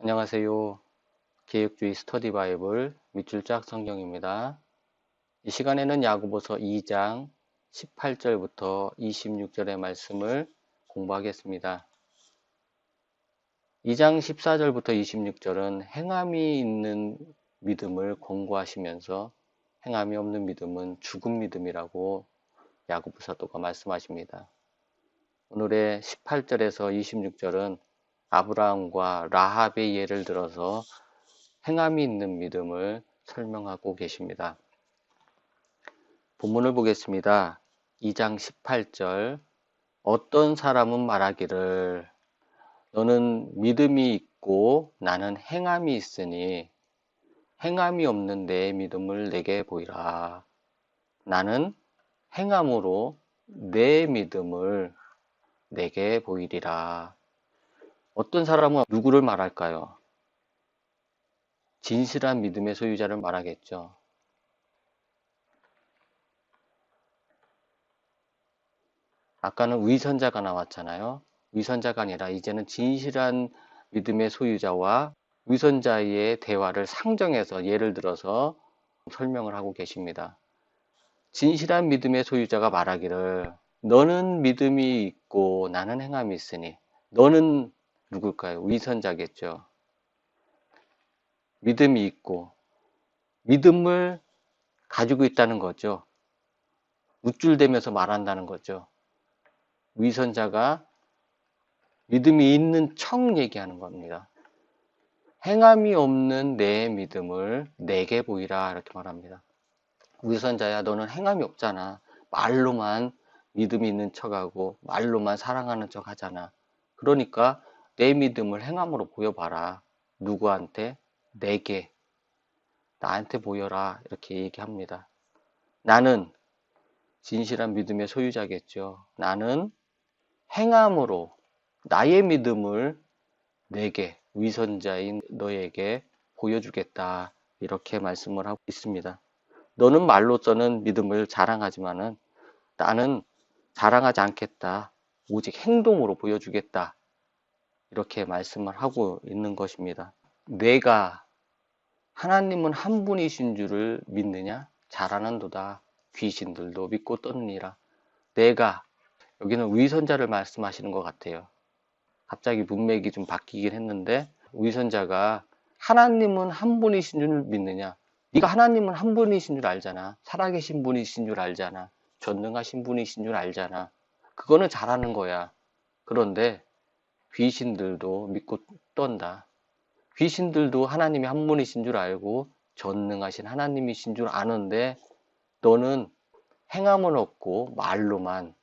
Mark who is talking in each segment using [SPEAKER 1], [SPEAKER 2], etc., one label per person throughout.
[SPEAKER 1] 안녕하세요. 개혁주의 스터디 바이블 밑줄 짝 성경입니다. 이 시간에는 야고보서 2장 18절부터 26절의 말씀을 공부하겠습니다. 2장 14절부터 26절은 행함이 있는 믿음을 권고하시면서 행함이 없는 믿음은 죽은 믿음이라고 야고보 사도가 말씀하십니다. 오늘의 18절에서 26절은 아브라함과 라합의 예를 들어서 행함이 있는 믿음을 설명하고 계십니다. 본문을 보겠습니다. 2장 18절 어떤 사람은 말하기를 너는 믿음이 있고 나는 행함이 있으니 행함이 없는 내 믿음을 내게 보이라. 나는 행함으로 내 믿음을 내게 보이리라. 어떤 사람은 누구를 말할까요? 진실한 믿음의 소유자를 말하겠죠. 아까는 위선자가 나왔잖아요. 위선자가 아니라 이제는 진실한 믿음의 소유자와 위선자의 대화를 상정해서 예를 들어서 설명을 하고 계십니다. 진실한 믿음의 소유자가 말하기를 너는 믿음이 있고 나는 행함이 있으니 너는 누굴까요? 위선자겠죠. 믿음이 있고 믿음을 가지고 있다는 거죠. 우쭐대면서 말한다는 거죠. 위선자가 믿음이 있는 척 얘기하는 겁니다. 행함이 없는 내 믿음을 내게 보이라 이렇게 말합니다. 위선자야 너는 행함이 없잖아. 말로만 믿음이 있는 척하고 말로만 사랑하는 척 하잖아. 그러니까 내 믿음을 행함으로 보여봐라. 누구한테? 내게. 나한테 보여라 이렇게 얘기합니다. 나는 진실한 믿음의 소유자겠죠. 나는 행함으로 나의 믿음을 내게 위선자인 너에게 보여주겠다 이렇게 말씀을 하고 있습니다. 너는 말로서는 믿음을 자랑하지만은 나는 자랑하지 않겠다. 오직 행동으로 보여주겠다. 이렇게 말씀을 하고 있는 것입니다. 내가 하나님은 한 분이신 줄을 믿느냐? 잘하는도다. 귀신들도 믿고 떠느니라. 내가 여기는 위선자를 말씀하시는 것 같아요. 갑자기 문맥이 좀 바뀌긴 했는데 위선자가 하나님은 한 분이신 줄 믿느냐? 네가 하나님은 한 분이신 줄 알잖아. 살아계신 분이신 줄 알잖아. 전능하신 분이신 줄 알잖아. 그거는 잘하는 거야. 그런데 귀신들도 믿고 떤다. 귀신들도 하나님이 한 분이신 줄 알고 전능하신 하나님이신 줄 아는데 너는 행함은 없고 말로만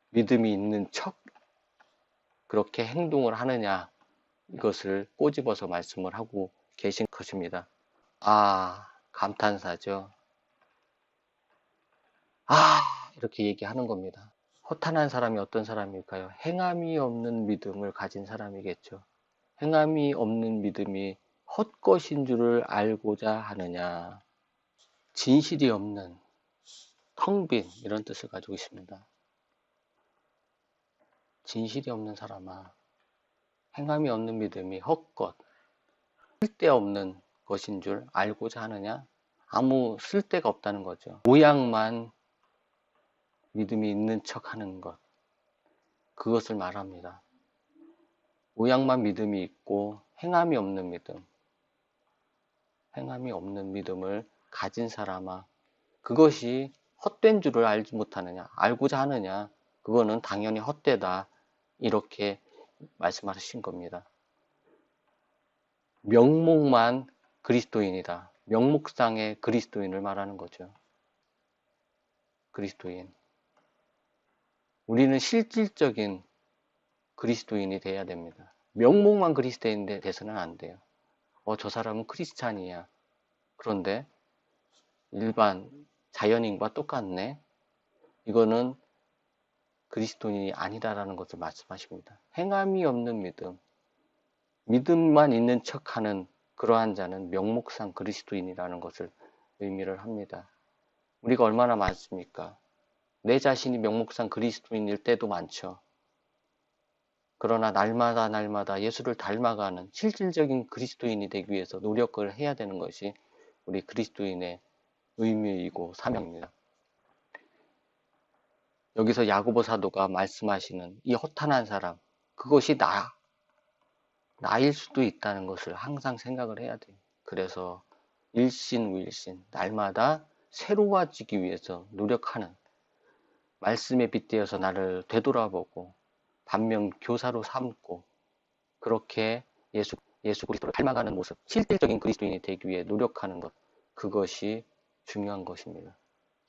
[SPEAKER 1] 믿음이 있는 척 그렇게 행동을 하느냐 이것을 꼬집어서 말씀을 하고 계신 것입니다. 감탄사죠. 이렇게 얘기하는 겁니다. 허탄한 사람이 어떤 사람일까요? 행함이 없는 믿음을 가진 사람이겠죠. 행함이 없는 믿음이 헛것인 줄을 알고자 하느냐. 진실이 없는, 텅 빈 이런 뜻을 가지고 있습니다. 진실이 없는 사람아, 행함이 없는 믿음이 헛것, 쓸데없는 것인 줄 알고자 하느냐? 아무 쓸데가 없다는 거죠. 모양만 믿음이 있는 척 하는 것. 그것을 말합니다. 모양만 믿음이 있고 행함이 없는 믿음. 행함이 없는 믿음을 가진 사람아. 그것이 헛된 줄을 알지 못하느냐? 알고자 하느냐? 그거는 당연히 헛되다. 이렇게 말씀하신 겁니다. 명목만 그리스도인이다. 명목상의 그리스도인을 말하는 거죠. 그리스도인. 우리는 실질적인 그리스도인이 돼야 됩니다. 명목만 그리스도인 돼서는 안 돼요. 저 사람은 크리스찬이야. 그런데 일반 자연인과 똑같네. 이거는 그리스도인이 아니다라는 것을 말씀하십니다. 행함이 없는 믿음. 믿음만 있는 척하는 그러한 자는 명목상 그리스도인이라는 것을 의미를 합니다. 우리가 얼마나 많습니까? 내 자신이 명목상 그리스도인일 때도 많죠. 그러나 날마다 날마다 예수를 닮아가는 실질적인 그리스도인이 되기 위해서 노력을 해야 되는 것이 우리 그리스도인의 의미이고 사명입니다. 여기서 야고보 사도가 말씀하시는 이 허탄한 사람, 그것이 나일 수도 있다는 것을 항상 생각을 해야 돼요. 그래서 일신우일신 날마다 새로워지기 위해서 노력하는, 말씀에 빗대어서 나를 되돌아보고 반면 교사로 삼고 그렇게 예수 그리스도를 닮아가는 모습, 실질적인 그리스도인이 되기 위해 노력하는 것, 그것이 중요한 것입니다.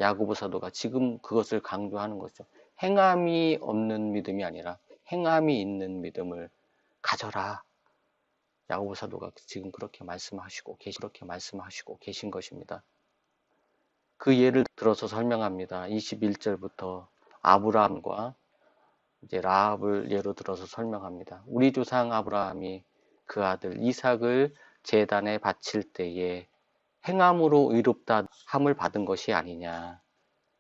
[SPEAKER 1] 야고보 사도가 지금 그것을 강조하는 거죠. 행함이 없는 믿음이 아니라 행함이 있는 믿음을 가져라. 야고보 사도가 지금 그렇게 말씀하시고 계신 것입니다. 그 예를 들어서 설명합니다. 21절부터 아브라함과 이제 라합을 예로 들어서 설명합니다. 우리 조상 아브라함이 그 아들 이삭을 제단에 바칠 때에 행함으로 의롭다 함을 받은 것이 아니냐.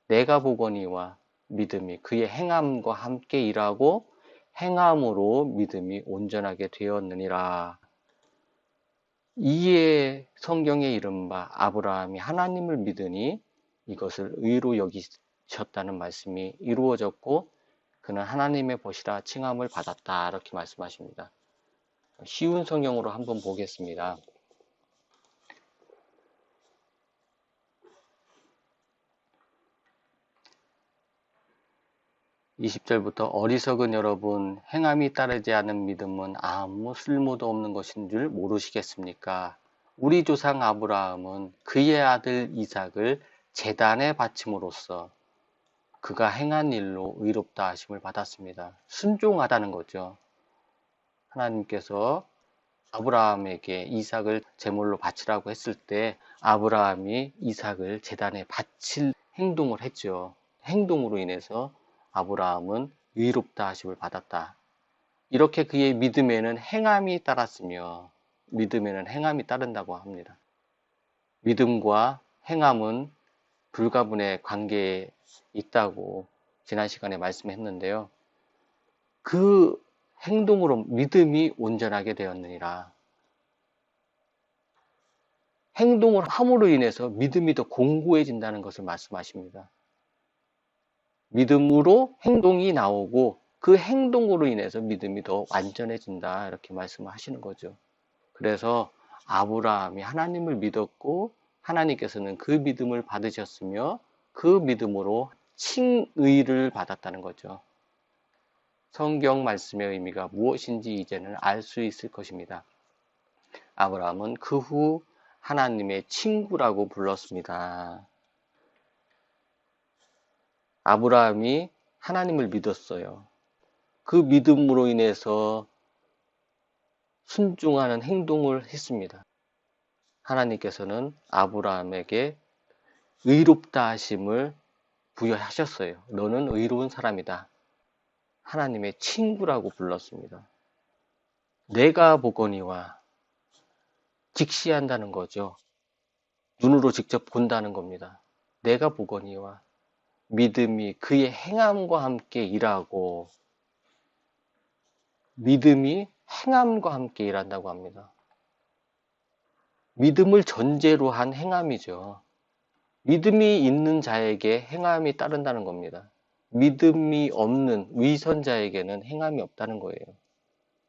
[SPEAKER 1] 내가 보거니와 믿음이 그의 행함과 함께 일하고 행함으로 믿음이 온전하게 되었느니라. 이에 성경에 이른바 아브라함이 하나님을 믿으니 이것을 의로 여기셨다는 말씀이 이루어졌고 그는 하나님의 보시라 칭함을 받았다. 이렇게 말씀하십니다. 쉬운 성경으로 한번 보겠습니다. 20절부터 어리석은 여러분, 행함이 따르지 않은 믿음은 아무 쓸모도 없는 것인 줄 모르시겠습니까? 우리 조상 아브라함은 그의 아들 이삭을 제단에 바침으로써 그가 행한 일로 의롭다 하심을 받았습니다. 순종하다는 거죠. 하나님께서 아브라함에게 이삭을 제물로 바치라고 했을 때 아브라함이 이삭을 제단에 바칠 행동을 했죠. 행동으로 인해서 아브라함은 의롭다 하심을 받았다. 이렇게 그의 믿음에는 행함이 따랐으며 믿음에는 행함이 따른다고 합니다. 믿음과 행함은 불가분의 관계에 있다고 지난 시간에 말씀했는데요. 그 행동으로 믿음이 온전하게 되었느니라. 행동을 함으로 인해서 믿음이 더 공고해진다는 것을 말씀하십니다. 믿음으로 행동이 나오고 그 행동으로 인해서 믿음이 더 완전해진다. 이렇게 말씀을 하시는 거죠. 그래서 아브라함이 하나님을 믿었고 하나님께서는 그 믿음을 받으셨으며 그 믿음으로 칭의를 받았다는 거죠. 성경 말씀의 의미가 무엇인지 이제는 알 수 있을 것입니다. 아브라함은 그 후 하나님의 친구라고 불렀습니다. 아브라함이 하나님을 믿었어요. 그 믿음으로 인해서 순종하는 행동을 했습니다. 하나님께서는 아브라함에게 의롭다 하심을 부여하셨어요. 너는 의로운 사람이다. 하나님의 친구라고 불렀습니다. 내가 보거니와 직시한다는 거죠. 눈으로 직접 본다는 겁니다. 내가 보거니와 믿음이 그의 행함과 함께 일하고 믿음이 행함과 함께 일한다고 합니다. 믿음을 전제로 한 행함이죠. 믿음이 있는 자에게 행함이 따른다는 겁니다. 믿음이 없는 위선자에게는 행함이 없다는 거예요.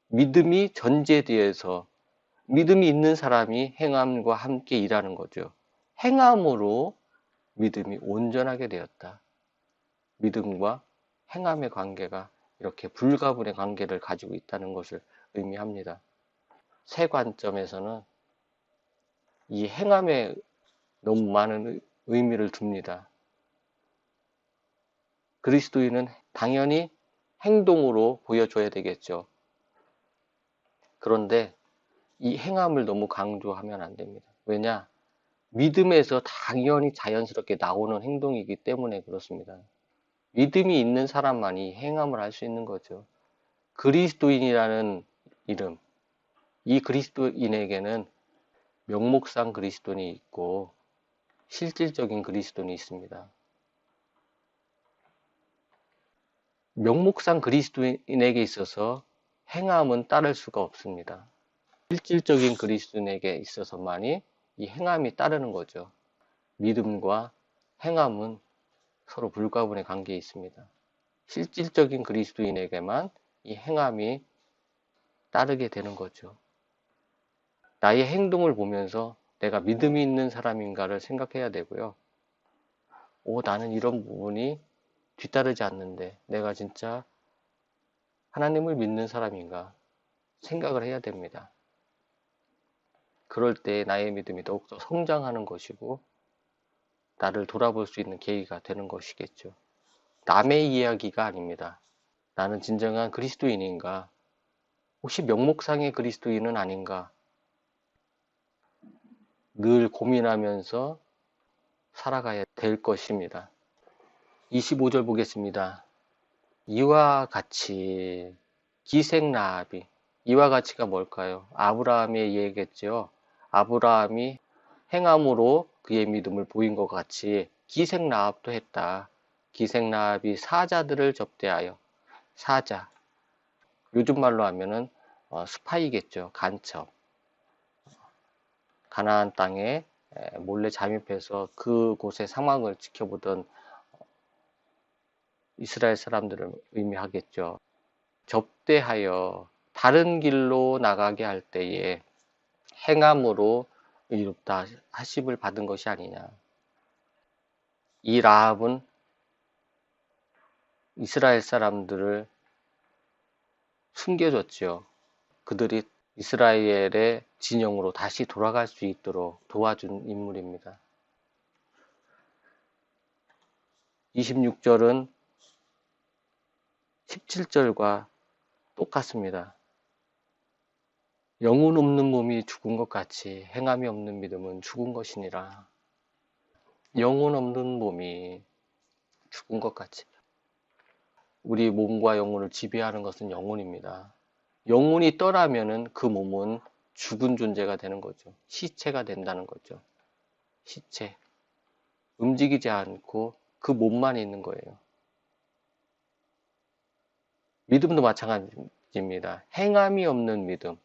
[SPEAKER 1] 믿음이 전제되어서 믿음이 있는 사람이 행함과 함께 일하는 거죠. 행함으로 믿음이 온전하게 되었다. 믿음과 행함의 관계가 이렇게 불가분의 관계를 가지고 있다는 것을 의미합니다. 세 관점에서는 이 행함에 너무 많은 의미를 둡니다. 그리스도인은 당연히 행동으로 보여줘야 되겠죠. 그런데 이 행함을 너무 강조하면 안 됩니다. 왜냐? 믿음에서 당연히 자연스럽게 나오는 행동이기 때문에 그렇습니다. 믿음이 있는 사람만이 행함을 할 수 있는 거죠. 그리스도인이라는 이름, 이 그리스도인에게는 명목상 그리스도인이 있고 실질적인 그리스도인이 있습니다. 명목상 그리스도인에게 있어서 행함은 따를 수가 없습니다. 실질적인 그리스도인에게 있어서만이 이 행함이 따르는 거죠. 믿음과 행함은 서로 불가분의 관계에 있습니다. 실질적인 그리스도인에게만 이 행함이 따르게 되는 거죠. 나의 행동을 보면서 내가 믿음이 있는 사람인가를 생각해야 되고요. 나는 이런 부분이 뒤따르지 않는데 내가 진짜 하나님을 믿는 사람인가 생각을 해야 됩니다. 그럴 때 나의 믿음이 더욱더 성장하는 것이고 나를 돌아볼 수 있는 계기가 되는 것이겠죠. 남의 이야기가 아닙니다. 나는 진정한 그리스도인인가? 혹시 명목상의 그리스도인은 아닌가? 늘 고민하면서 살아가야 될 것입니다. 25절 보겠습니다. 이와 같이 기생라합이, 이와 같이가 뭘까요? 아브라함의 얘기겠죠. 아브라함이 행함으로 그의 믿음을 보인 것 같이 기생라합도 했다. 기생라합이 사자들을 접대하여, 사자, 요즘 말로 하면은 스파이겠죠. 간첩. 가나안 땅에 몰래 잠입해서 그곳의 상황을 지켜보던 이스라엘 사람들을 의미하겠죠. 접대하여 다른 길로 나가게 할 때에 행함으로 이롭다 하심을 받은 것이 아니냐. 이 라합은 이스라엘 사람들을 숨겨줬죠. 그들이 이스라엘의 진영으로 다시 돌아갈 수 있도록 도와준 인물입니다. 26절은 17절과 똑같습니다. 영혼 없는 몸이 죽은 것 같이 행함이 없는 믿음은 죽은 것이니라. 영혼 없는 몸이 죽은 것 같이. 우리 몸과 영혼을 지배하는 것은 영혼입니다. 영혼이 떠나면은 그 몸은 죽은 존재가 되는 거죠. 시체가 된다는 거죠. 시체. 움직이지 않고 그 몸만 있는 거예요. 믿음도 마찬가지입니다. 행함이 없는 믿음.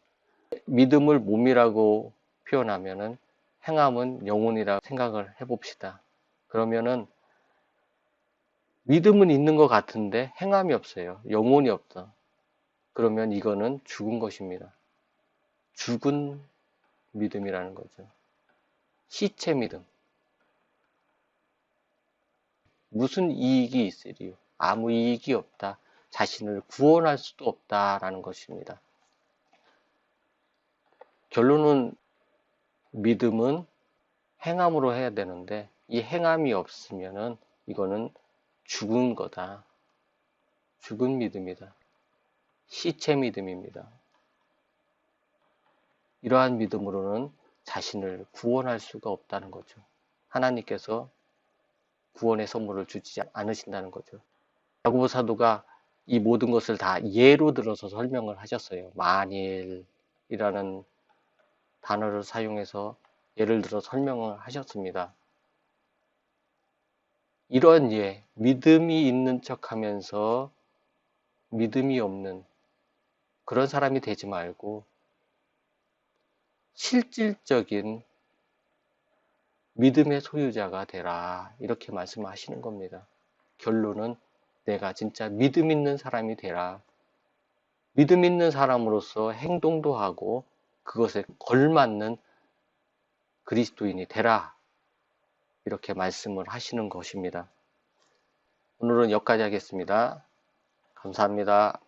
[SPEAKER 1] 믿음을 몸이라고 표현하면은 행함은 영혼이라고 생각을 해봅시다. 그러면은 믿음은 있는 것 같은데 행함이 없어요. 영혼이 없다. 그러면 이거는 죽은 것입니다. 죽은 믿음이라는 거죠. 시체 믿음. 무슨 이익이 있으리요? 아무 이익이 없다. 자신을 구원할 수도 없다라는 것입니다. 결론은 믿음은 행함으로 해야 되는데 이 행함이 없으면은 이거는 죽은 거다. 죽은 믿음이다. 시체 믿음입니다. 이러한 믿음으로는 자신을 구원할 수가 없다는 거죠. 하나님께서 구원의 선물을 주지 않으신다는 거죠. 야고보 사도가 이 모든 것을 다 예로 들어서 설명을 하셨어요. 만일이라는 단어를 사용해서 예를 들어 설명을 하셨습니다. 이런 예, 믿음이 있는 척 하면서 믿음이 없는 그런 사람이 되지 말고 실질적인 믿음의 소유자가 되라. 이렇게 말씀하시는 겁니다. 결론은 내가 진짜 믿음 있는 사람이 되라. 믿음 있는 사람으로서 행동도 하고 그것에 걸맞는 그리스도인이 되라. 이렇게 말씀을 하시는 것입니다. 오늘은 여기까지 하겠습니다. 감사합니다.